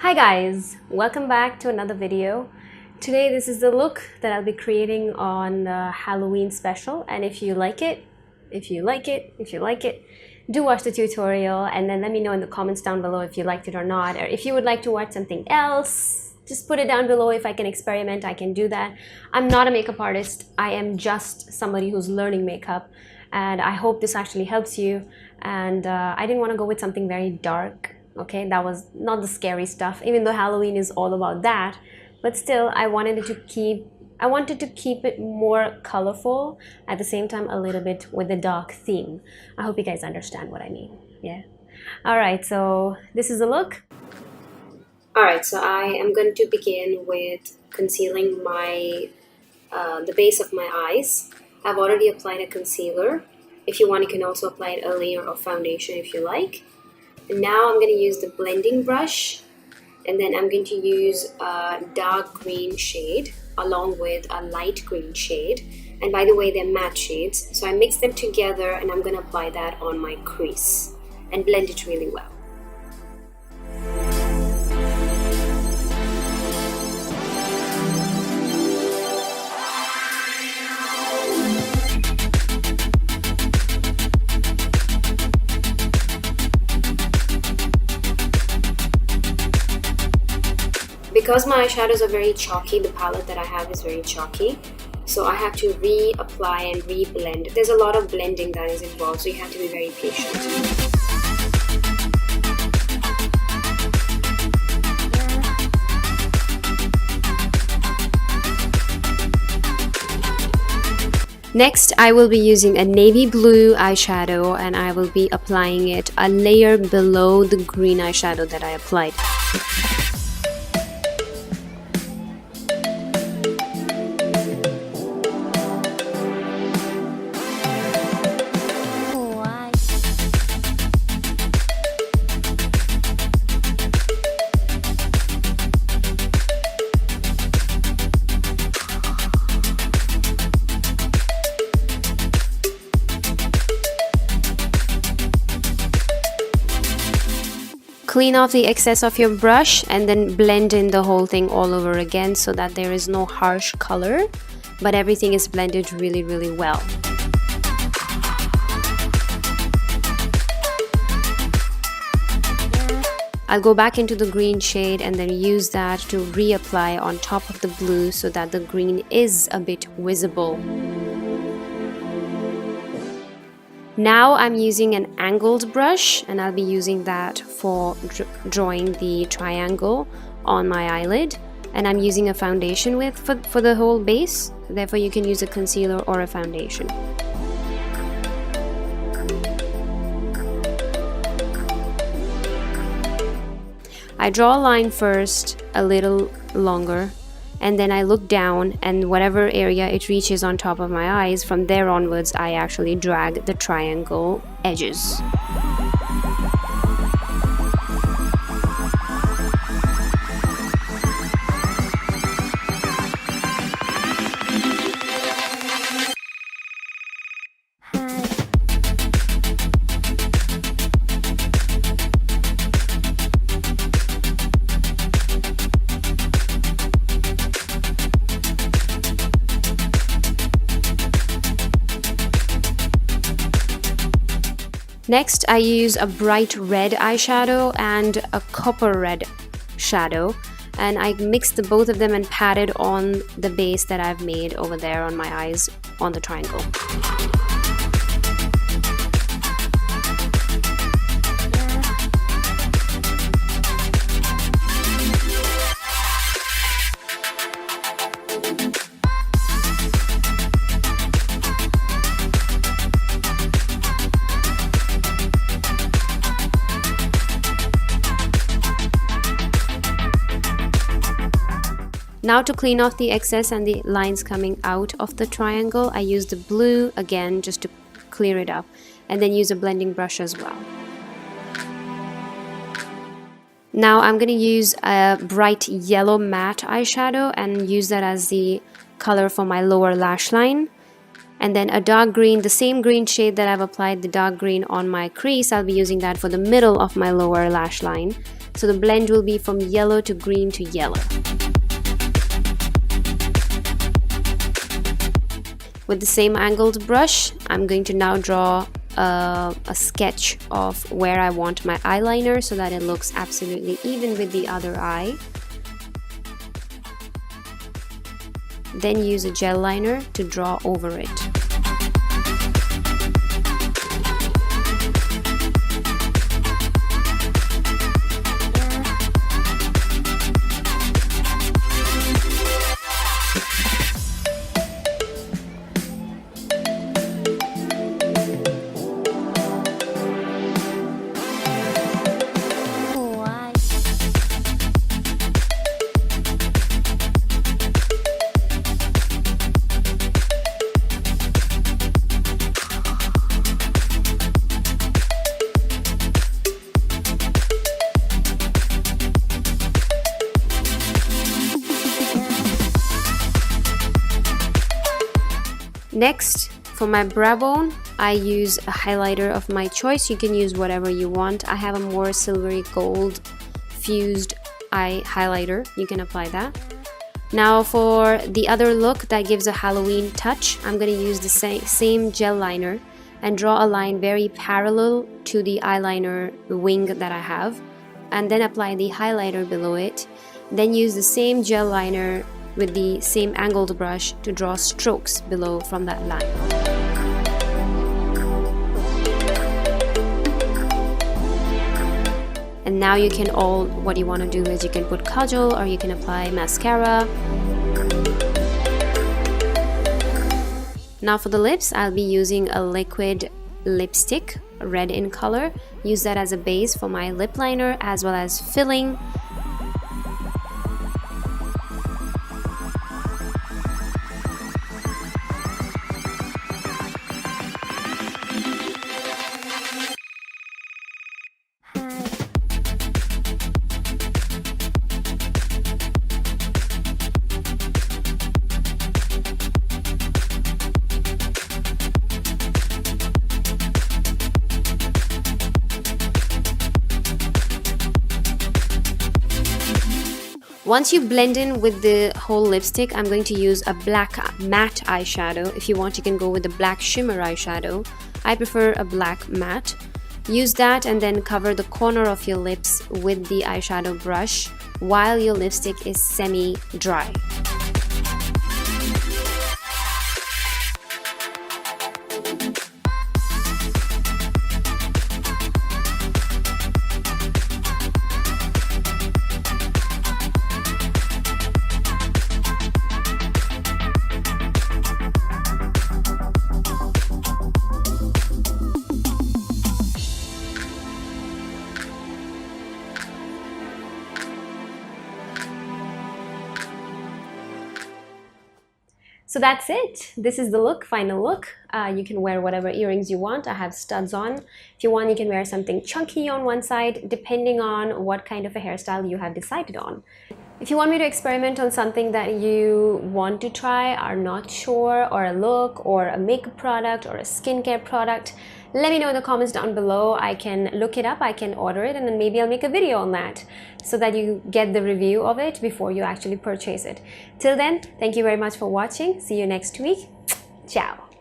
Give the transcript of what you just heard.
Hi guys, welcome back to another video. Today this is the look that I'll be creating on the Halloween special, and if you like it, do watch the tutorial and then let me know in the comments down below if you liked it or not, or if you would like to watch something else. Just put it down below. If I can experiment, I can do that. I'm not a makeup artist. I am just somebody who's learning makeup, and I hope this actually helps you. And I didn't want to go with something very dark. Okay, that was not the scary stuff, even though Halloween is all about that, but still I wanted to keep it more colorful, at the same time a little bit with the dark theme. I hope you guys understand what I mean. Yeah. All right, so this is the look. All right, so I am going to begin with concealing my the base of my eyes. I've already applied a concealer. If you want, you can also apply a layer of foundation if you like. And now I'm going to use the blending brush, and then I'm going to use a dark green shade along with a light green shade. And by the way, they're matte shades, so I mix them together and I'm going to apply that on my crease and blend it really well. Because my eyeshadows are very chalky, the palette that I have is very chalky, so I have to reapply and re-blend. There's a lot of blending that is involved, so you have to be very patient. Next, I will be using a navy blue eyeshadow, and I will be applying it a layer below the green eyeshadow that I applied. Clean off the excess of your brush and then blend in the whole thing all over again so that there is no harsh color, but everything is blended really, really well. I'll go back into the green shade and then use that to reapply on top of the blue so that the green is a bit visible. Now I'm using an angled brush, and I'll be using that for drawing the triangle on my eyelid, and I'm using a foundation for the whole base. Therefore you can use a concealer or a foundation. I draw a line first, a little longer, and then I look down, and whatever area it reaches on top of my eyes, from there onwards I actually drag the triangle edges. Next, I use a bright red eyeshadow and a copper red shadow, and I mixed both of them and patted on the base that I've made over there on my eyes on the triangle. Now to clean off the excess and the lines coming out of the triangle, I use the blue again just to clear it up, and then use a blending brush as well. Now I'm going to use a bright yellow matte eyeshadow and use that as the color for my lower lash line. And then a dark green, the same green shade that I've applied the dark green on my crease, I'll be using that for the middle of my lower lash line. So the blend will be from yellow to green to yellow. With the same angled brush, I'm going to now draw a sketch of where I want my eyeliner so that it looks absolutely even with the other eye. Then use a gel liner to draw over it. Next, for my brow bone, I use a highlighter of my choice. You can use whatever you want. I have a more silvery gold fused eye highlighter. You can apply that. Now for the other look that gives a Halloween touch, I'm going to use the same gel liner and draw a line very parallel to the eyeliner wing that I have, and then apply the highlighter below it. Then use the same gel liner with the same angled brush to draw strokes below from that line. And now you can what you want to do is you can put kajal or you can apply mascara. Now for the lips, I'll be using a liquid lipstick, red in color. Use that as a base for my lip liner as well as filling. Once you blend in with the whole lipstick, I'm going to use a black matte eyeshadow. If you want, you can go with a black shimmer eyeshadow. I prefer a black matte. Use that and then cover the corner of your lips with the eyeshadow brush while your lipstick is semi-dry. So that's it. This is the look, final look. You can wear whatever earrings you want. I have studs on. If you want, you can wear something chunky on one side, depending on what kind of a hairstyle you have decided on. If you want me to experiment on something that you want to try, are not sure, or a look, or a makeup product, or a skincare product, let me know in the comments down below. I can look it up, I can order it, and then maybe I'll make a video on that so that you get the review of it before you actually purchase it. Till then, thank you very much for watching. See you next week. Ciao.